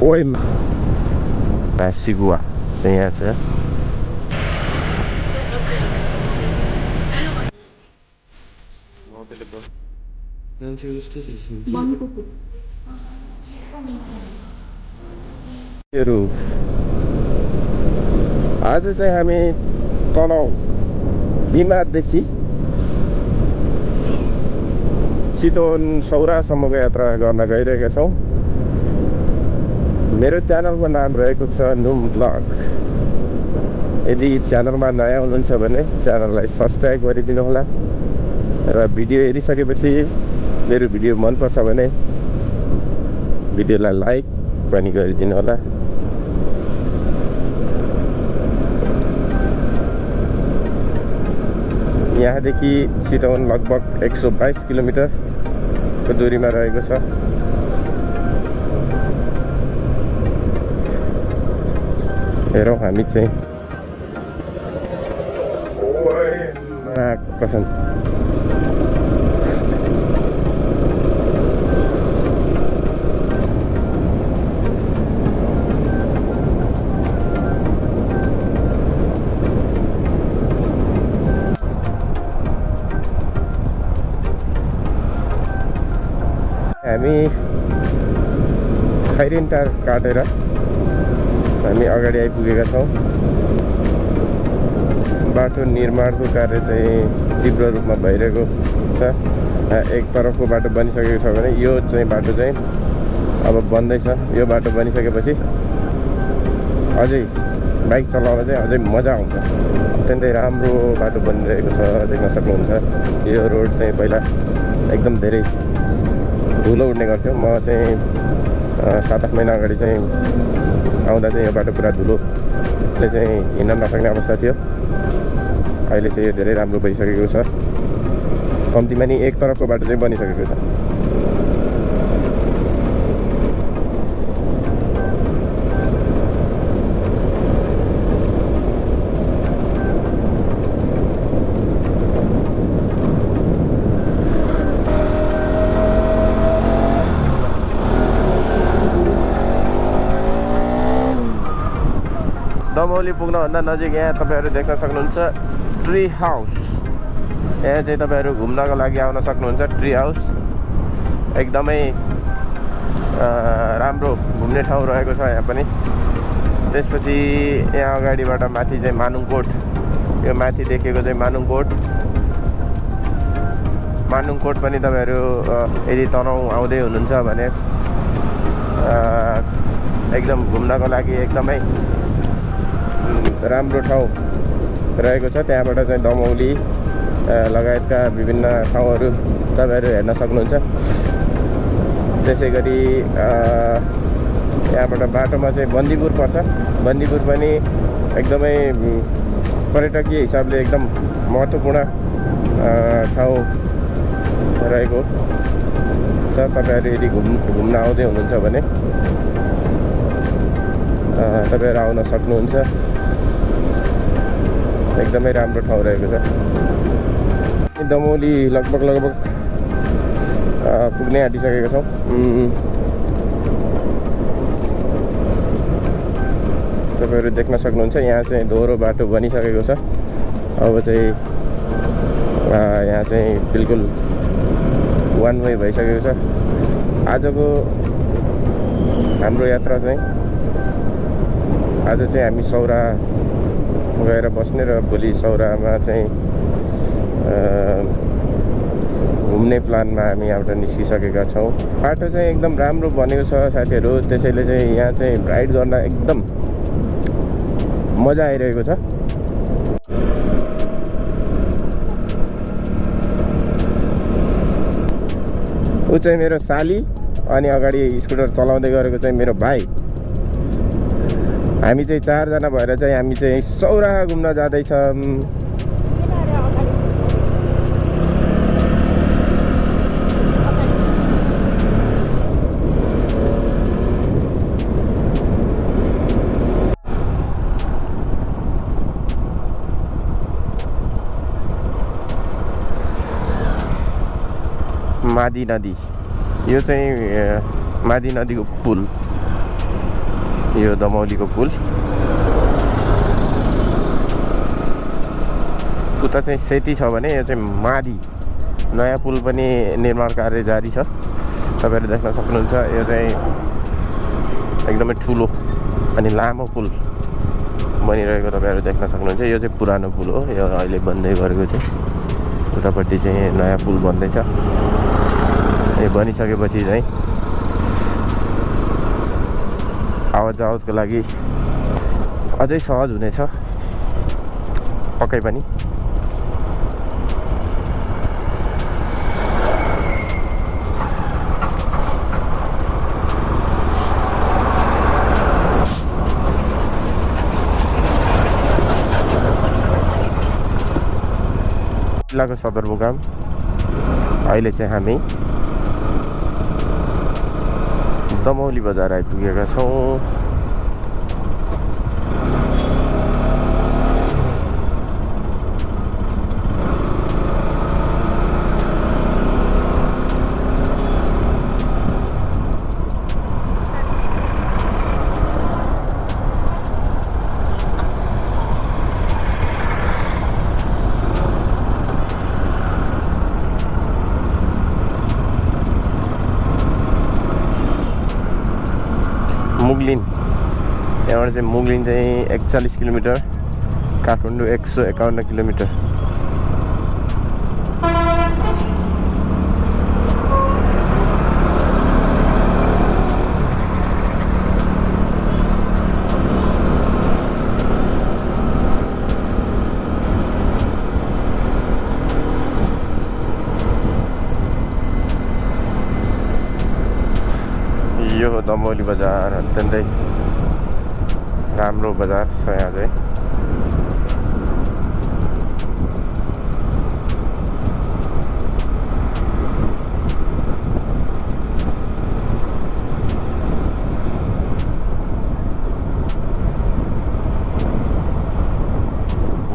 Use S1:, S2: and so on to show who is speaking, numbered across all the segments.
S1: ओइ भासी गुवा चाहिँ यहाँ छ। आज चाहिँ हामी तल बिमारदेखि चितवन सौरासम्मको यात्रा गर्न गइरहेका छौँ। मेरो च्यानलको नाम रहेको छ नुम ब्लग। यदि च्यानलमा नयाँ हुनुहुन्छ भने च्यानललाई सब्सक्राइब गरिदिनु होला र भिडियो हेरिसकेपछि मेरो भिडियो मनपर्छ भने भिडियोलाई लाइक पनि गरिदिनु होला। यहाँदेखि चितवन लगभग 122 किलोमिटरको दूरीमा रहेको छ। हेरौँ हामी चाहिँ कसम हामी खैरिनटार काटेर हामी अगाडि आइपुगेका छौँ। बाटो निर्माणको कार्य चाहिँ तीव्र रूपमा भइरहेको छ। एक तरफको बाटो बनिसकेको छ भने यो चाहिँ बाटो चाहिँ अब बन्दैछ। यो बाटो बनिसकेपछि अझै बाइक चलाउन चाहिँ अझै मजा आउँछ। अत्यन्तै राम्रो बाटो बनिरहेको छ, देख्न सक्नुहुन्छ। यो रोड चाहिँ पहिला एकदम धेरै धुलो उड्ने गर्थ्यो। म चाहिँ 7-8 महिना अगाडि चाहिँ आउँदा चाहिँ यो बाटो पुरा धुलोले चाहिँ हिँड्न नसक्ने अवस्था थियो। अहिले चाहिँ यो धेरै राम्रो भइसकेको छ। कम्तीमा नि एक तरफको बाटो चाहिँ बनिसकेको छ। दमौली पुग्नुभन्दा नजिक यहाँ तपाईँहरू देख्न सक्नुहुन्छ ट्री हाउस। यहाँ चाहिँ तपाईँहरू घुम्नको लागि आउन सक्नुहुन्छ। ट्री हाउस एकदमै राम्रो घुम्ने ठाउँ रहेको छ यहाँ पनि। त्यसपछि यहाँ अगाडिबाट माथि चाहिँ मानुङकोट, यो माथि देखेको चाहिँ मानुङकोट पनि तपाईँहरू यदि तनहुँ आउँदै हुनुहुन्छ भने एकदम घुम्नको लागि एकदमै राम्रो ठाउँ रहेको छ। त्यहाँबाट चाहिँ दमौली लगायतका विभिन्न ठाउँहरू तपाईँहरू हेर्न सक्नुहुन्छ। त्यसै गरी यहाँबाट बाटोमा चाहिँ बन्दीपुर पर्छ। बन्दीपुर पनि एकदमै पर्यटकीय हिसाबले एकदम महत्त्वपूर्ण ठाउँ रहेको छ। तपाईँहरू यदि घुम्न आउँदै हुनुहुन्छ भने तपाईँहरू आउन सक्नुहुन्छ। एकदमै राम्रो ठाउँ रहेको छ। दमौली लगभग पुग्ने आँटिसकेका छौँ। तपाईँहरू देख्न सक्नुहुन्छ यहाँ चाहिँ दोहोरो बाटो बनिसकेको छ। अब चाहिँ यहाँ चाहिँ बिल्कुल वान वे भइसकेको छ। आजको हाम्रो यात्रा चाहिँ आज चाहिँ हामी सौरा गएर बस्ने र भोलि सौरामा चाहिँ घुम्ने प्लानमा हामी यहाँबाट निस्किसकेका छौँ। बाटो चाहिँ एकदम राम्रो बनेको छ साथीहरू। त्यसैले चाहिँ यहाँ चाहिँ राइड गर्न एकदम मजा आइरहेको छ। ऊ चाहिँ मेरो साली अनि अगाडि स्कुटर चलाउँदै गरेको चाहिँ मेरो भाइ। हामी चाहिँ 4 जना भएर चाहिँ हामी चाहिँ सौरा घुम्न जाँदैछौँ। मादी नदी, यो चाहिँ मादी नदीको पुल। यो दमौलीको पुल। उता चाहिँ सेती छ भने यो चाहिँ माडी नयाँ पुल पनि निर्माण कार्य जारी छ, तपाईँहरू देख्न सक्नुहुन्छ। यो चाहिँ एकदमै ठुलो अनि लामो पुल बनिरहेको तपाईँहरू देख्न सक्नुहुन्छ। यो चाहिँ पुरानो पुल हो, यो अहिले बन्दै गरेको चाहिँ। उतापट्टि चाहिँ नयाँ पुल बन्दैछ। यो बनिसकेपछि चाहिँ आवाज जावतको लागि अझै सहज हुनेछ पक्कै पनि। जिल्लाको सदरमुकाम अहिले चाहिँ हामी दमौली बजार आइपुगेका छौँ। मुगलिन, यहाँबाट चाहिँ मुगलिन चाहिँ 41 किलोमिटर, काठमाडौँ 151 किलोमिटर। यो दमौली बजार अत्यन्तै राम्रो बजार छ। यहाँ चाहिँ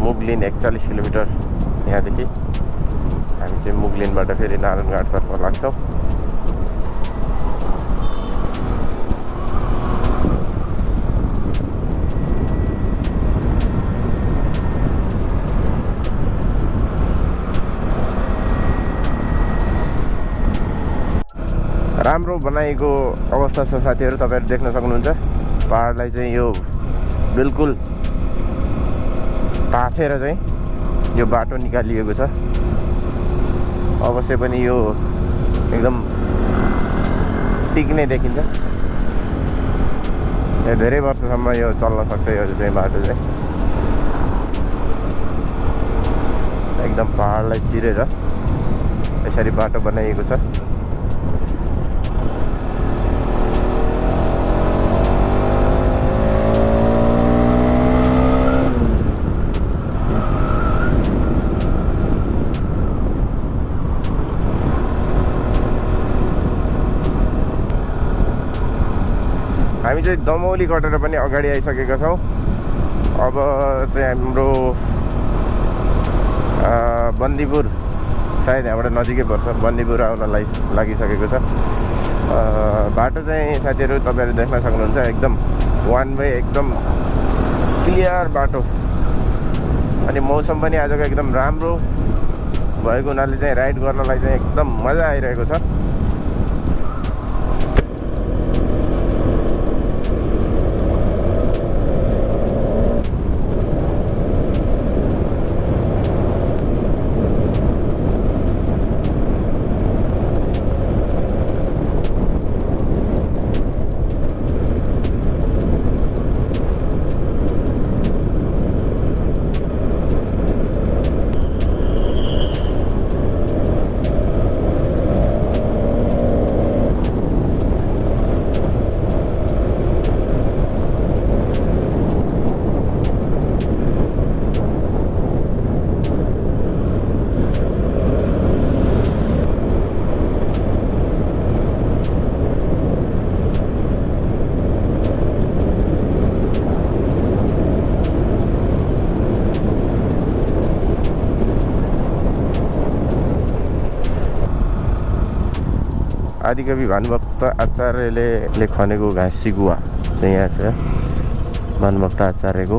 S1: मुगलिन 41 किलोमिटर यहाँदेखि। हामी चाहिँ मुगलिनबाट फेरि नारायणघाटतर्फ लाग्छौँ। राम्रो बनाइएको अवस्था छ साथीहरू, तपाईँहरू देख्न सक्नुहुन्छ। पहाडलाई चाहिँ यो बिल्कुल ताछेर चाहिँ यो बाटो निकालिएको छ। अवश्य पनि यो एकदम टिक्ने देखिन्छ। यो धेरै वर्षसम्म यो चल्न सक्छ। यो चाहिँ बाटो चाहिँ एकदम पहाडलाई चिरेर यसरी बाटो बनाइएको छ। हामी चाहिँ दमौली कटेर पनि अगाडि आइसकेका छौँ। अब चाहिँ हाम्रो बन्दीपुर सायद यहाँबाट नजिकै पर्छ। बन्दीपुर आउनलाई लागिसकेको छ। बाटो चाहिँ साथीहरू तपाईँहरू देख्न सक्नुहुन्छ। एकदम वान वे, एकदम क्लियर बाटो। अनि मौसम पनि आजको एकदम राम्रो भएको हुनाले चाहिँ राइड गर्नलाई चाहिँ एकदम मजा आइरहेको छ। आदिकवि भानुभक्त आचार्यले खनेको घाँसी गुवा चाहिँ यहाँ छ। भानुभक्त आचार्यको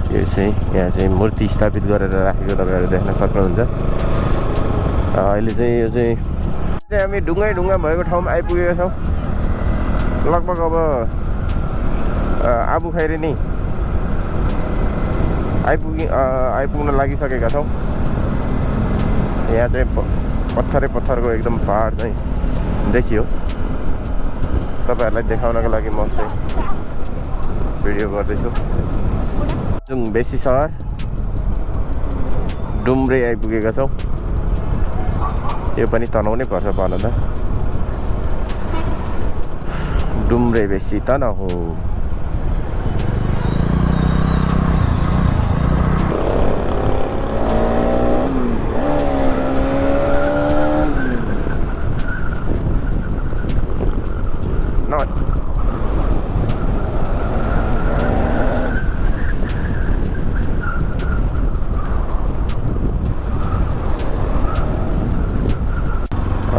S1: यो चाहिँ यहाँ चाहिँ मूर्ति स्थापित गरेर राखेको तपाईँहरू देख्न सक्नुहुन्छ। अहिले चाहिँ यो चाहिँ हामी ढुङ्गा भएको ठाउँमा आइपुगेका छौँ। लगभग अब आबुखैरेनी आइपुग्न लागिसकेका छौँ। यहाँ चाहिँ पत्थरको एकदम पहाड चाहिँ देखियो। तपाईँहरूलाई देखाउनको लागि म चाहिँ भिडियो गर्दैछु। जुङ बेसी सहर डुम्रे आइपुगेका छौँ। यो पनि तनहुँ नै पर्छ भन त। डुम्रे बेसी तनहुँ।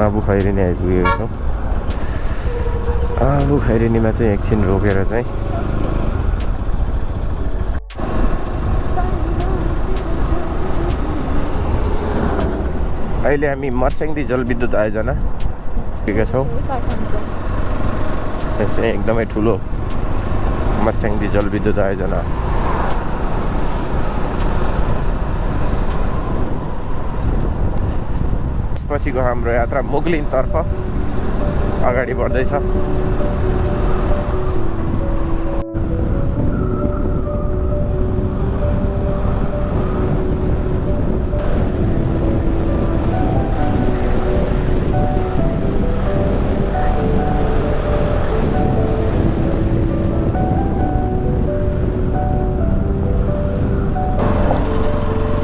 S1: आबुखैरेनी आइपुगेको छौँ। आबुखैरेनीमा चाहिँ एकछिन रोकेर चाहिँ अहिले हामी मर्स्याङ्दी जलविद्युत आयोजना पुगेका छौँ। यो चाहिँ एकदमै ठुलो मर्स्याङ्दी जलविद्युत आयोजना। पछिको हाम्रो यात्रा मुगलिनतर्फ अगाडि बढ्दैछ।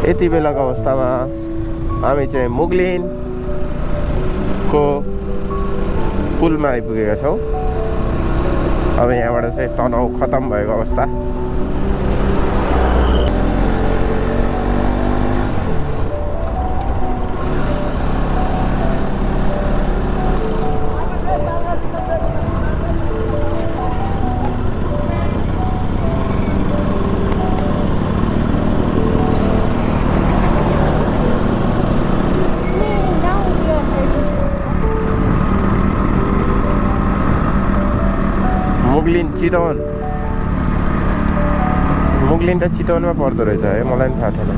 S1: यति बेलाको अवस्थामा हामी चाहिँ मुगलिनको पुलमा आइपुगेका छौँ। अब यहाँबाट चाहिँ तनहुँ खतम भएको अवस्था। मुगलिन त चितवनमा पर्दो रहेछ है, मलाई पनि थाहा थिएन।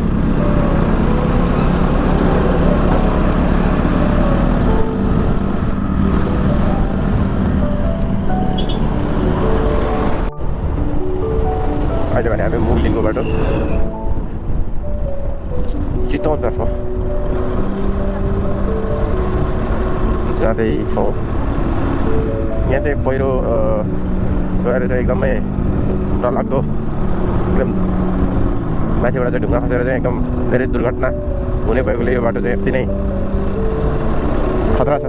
S1: अहिले भने हामी मुगलिनको बाटो चितवनतर्फ जाँदैछौँ। यहाँ चाहिँ पहिरो गएर चाहिँ एकदमै डरलाग्दो, एकदम माथिबाट चाहिँ ढुङ्गा खसेर चाहिँ एकदम धेरै दुर्घटना हुने भएकोले यो बाटो चाहिँ यति नै खतरा छ।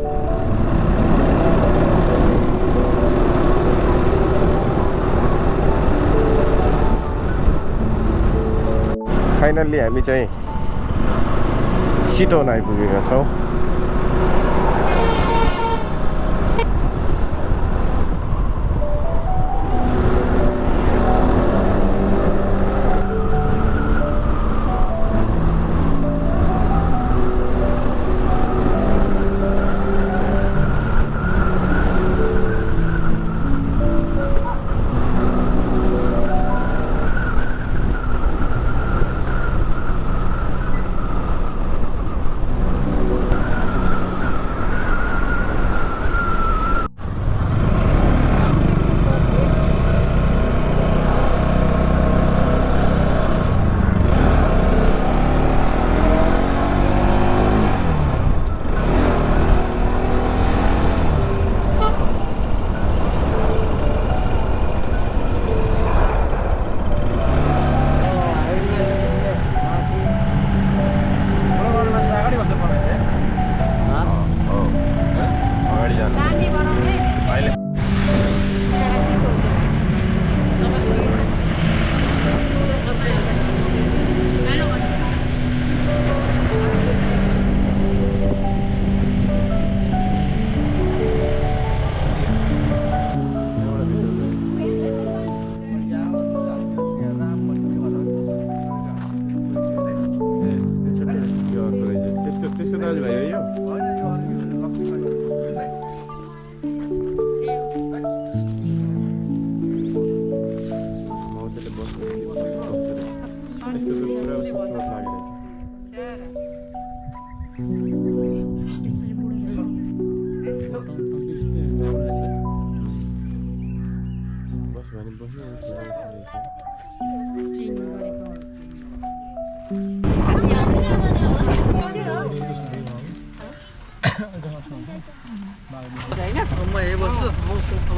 S1: फाइनल्ली हामी चाहिँ चितवन आइपुगेका छौँ।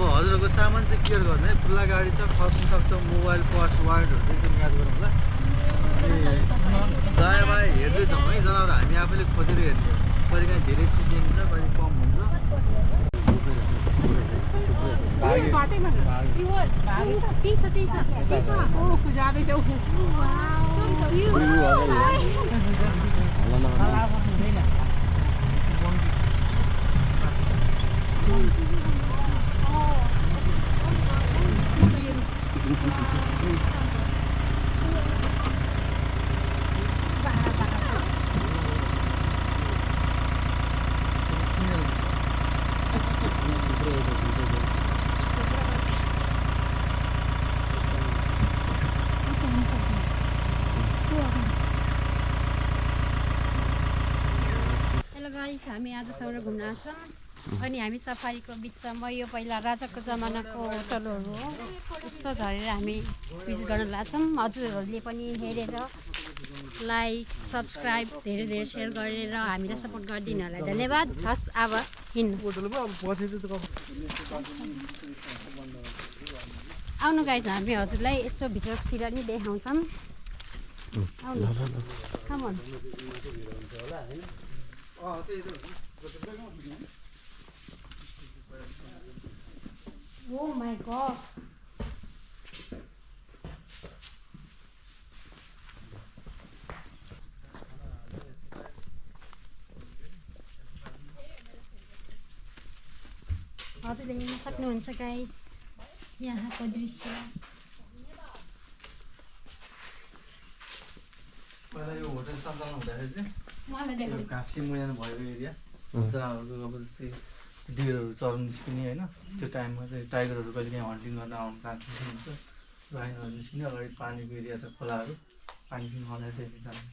S2: हजुरको सामान चाहिँ केयर गर्नु है खुल्ला गाडी छ खस्नु सक्छ मोबाइल पर्स वालेटहरू चाहिँ एकदम याद गरौँ ल दायाँ बायाँ हेर्दै जाउँ है जनावर हामी आफैले खोजेर हेर्ने हो कहिले काहीँ धेरै चिज देखिन्छ कहिले कम हुन्छ
S3: हामी आज सौर घुम्न आउँछौँ अनि हामी सफारीको बिचमा यो पहिला राजाको जमानाको होटलहरू हो यसो झरेर हामी भिजिट गर्न लाग्छौँ हजुरहरूले पनि हेरेर लाइक सब्सक्राइब धेरै धेरै सेयर गरेर हामीलाई सपोर्ट गरिदिनुलाई धन्यवाद हस् अब हिँड्नुहोस् आउनु गाइज हामी हजुरलाई यसो भित्रतिर नि देखाउँछौँ आउनु Oh my god. हजुरले हेर्न सक्नुहुन्छ गाइस यहाँको दृश्य
S2: पहिला यो होटल सञ्चालन हुँदाखेरि चाहिँ घाँसी मैदान भएको एरिया जनावरहरू अब जस्तै डिरहरू चर्न निस्किने होइन त्यो टाइममा चाहिँ टाइगरहरू कहिले काहीँ हन्टिङ गर्न आउनु चान्सेस हुन्छ लाइनहरू निस्किने अगाडि पानीको एरिया छ खोलाहरू पानी पनि हल्लाइदिएको जान्छ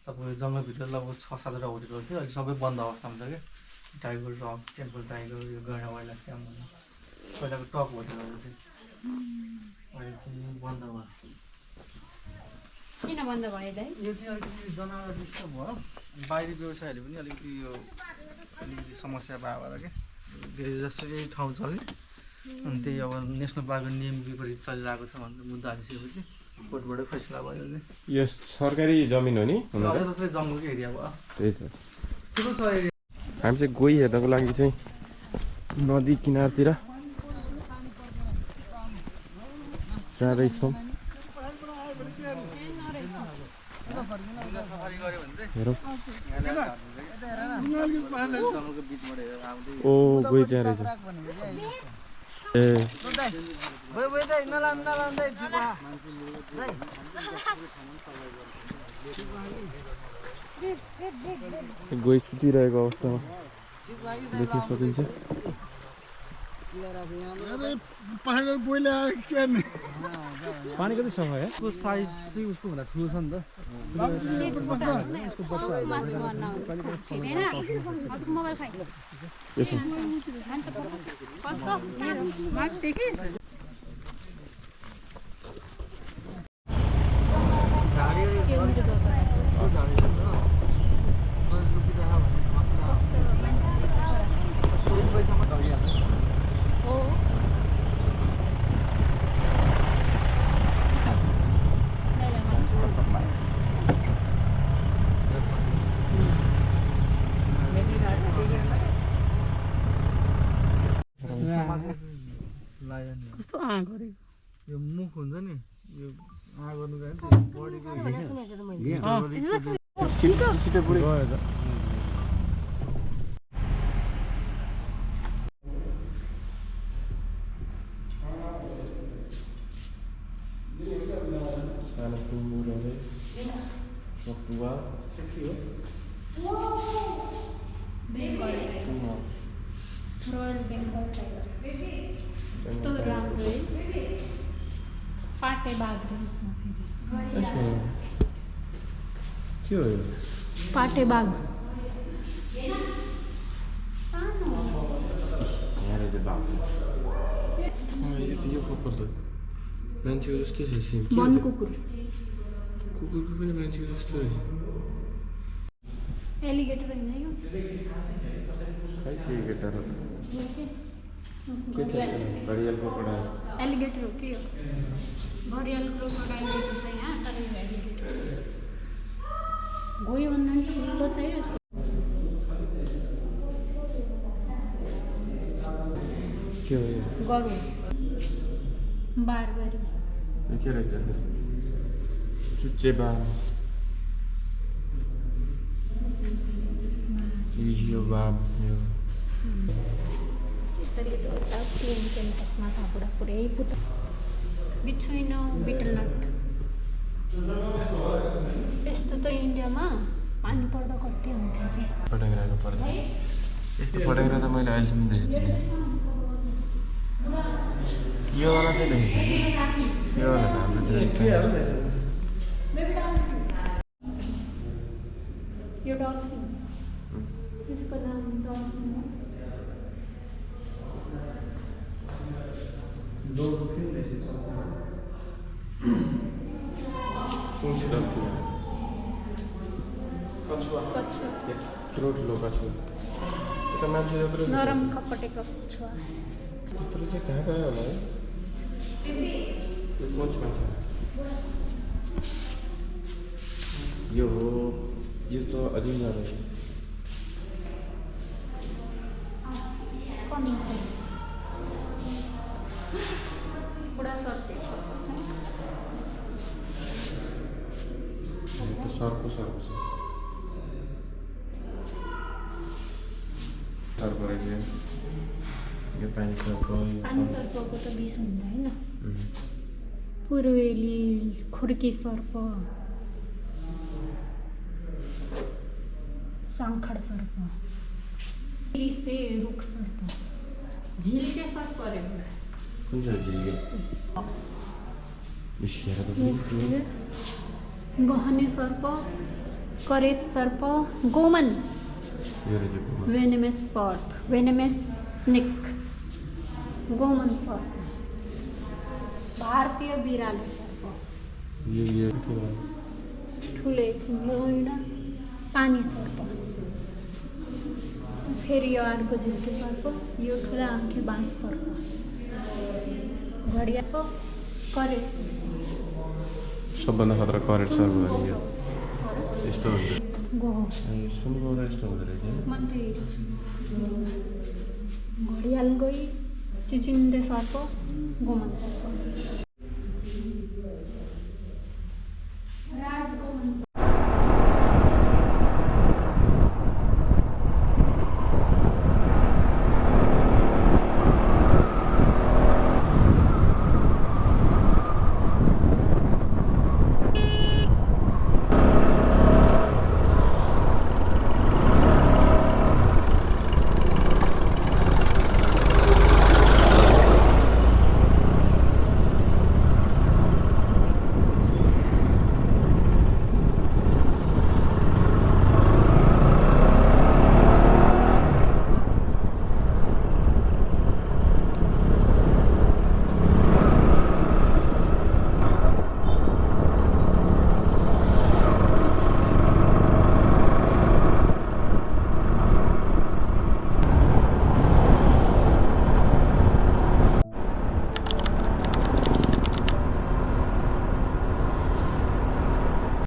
S2: तपाईँको जङ्गलभित्र लगभग 6-7 होटलहरू थियो अहिले सबै बन्द अवस्थामा छ क्या टाइगर रक टेम्पल टाइगर यो गैँडा वाइल्ड क्याम्प पहिलाको टप होटलहरू चाहिँ अहिले चाहिँ बन्द भयो
S3: किन बन्द भयो दाइ
S2: यो चाहिँ अलिकति जनावर डिस्टर्ब भयो बाहिरी व्यवसायहरूले पनि अलिकति यो अलिकति समस्या भयो होला क्या धेरै जस्तो यही ठाउँ चल्ने अनि त्यही अब नेसनल पार्कको नियम विपरीत चलिरहेको छ भनेर मुद्दा हालिसकेपछि कोर्टबाटै फैसला भयो
S1: यो सरकारी जमिन हो नि
S2: जस्तै जङ्गलको एरिया भयो
S1: त्यही त
S2: ठुलो छ एरिया
S1: हामी चाहिँ गई हेर्नको लागि चाहिँ नदी किनारतिर जाँदैछौँ हेरौँ ओ गई त्यहाँ रहेछ ए गई सुतिरहेको अवस्थामा देख्न सकिन्छ पानी कति सफा है
S2: उसको साइज चाहिँ उसको भन्दा ठुलो छ नि
S3: कस्तो आ गरेको
S2: यो मुख हुन्छ नि यो आ गर्नु गयो बडीको
S1: छिटो पुरै गयो त
S3: रोयल बेङ्गल टाइगर यस्तो राम्रो है पाटे बाघ रहेछ
S1: के हो यो
S3: पाटे बाघ
S1: यो कुकुर त मान्छेको जस्तै छ सेम
S3: वन कुकुर
S1: कुकुरको पनि मान्छेको जस्तो रहेछ
S3: एलिगेटर होइन यो
S1: खै के केटाहरू के छ घडियालको पढाइ
S3: एलिगेटर हो कि यो घडियाल क्रोकोडाइल देखिन्छ यहाँ तर यो एलिगेटर गयो भन्दा नि ठुलो छ यो
S1: के हो यो
S3: गरु बारबरी
S1: यो के रहेछ चुच्चे बाम यो बाम यो
S3: तरी तो प्लेन क्याम्पसमा छ पुरै पुरा बिच्छुइन बिटल नट यस्तो त इन्डियामा पानी पर्दा कति हुन्थ्यो कि
S1: फटाक्राको पर्दा यस्तो फटाक्रा त मैले अहिलेसम्म देखेको थिइनँ यो वाला चाहिँ देखेको थिएँ यो वाला त हाम्रोतिर
S3: यो डल्फिन यसको नाम डल्फिन हो
S1: सोच डल्फिन कछुवा ठुलो ठुलो कछुवा त्यो मान्छे यत्रो
S3: नरम खपटेको कछुवा
S1: यत्रो चाहिँ कहाँ कहाँ होला है यो कोचमा छ यो हो यो त अझै नरहेछ
S3: बुढा सर्पेको छ
S1: त्यो सर्को छ सर्को रहेछ यो पानी सर्को
S3: पानी सर्पको त विष हुँदैन पूर्वेली खुर्की सर्प साङ्खड सर्प लिसे रुख सर्प झिल्के सर्प अरे
S1: कुन चाहिँ झिल्के
S3: गहने सर्प करेत सर्प गोमन वेनेमस सर्प वेनेमस स्नेक गोमन सर्प भारतीय बिरालो सर्प ठुले होइन पानी सर्प फेरि यो अर्को झिल्के सर्प यो ठुला आँखे बाँस सर्प घडियालको करेट
S1: सबभन्दा खतरा करेट सर्प भने यो यस्तो हुन्छ
S3: गो
S1: सुनको यस्तो हुँदो रहेछ
S3: मन्त्री घडियाल गई चिचिन्दे सर्प गोमन सर्प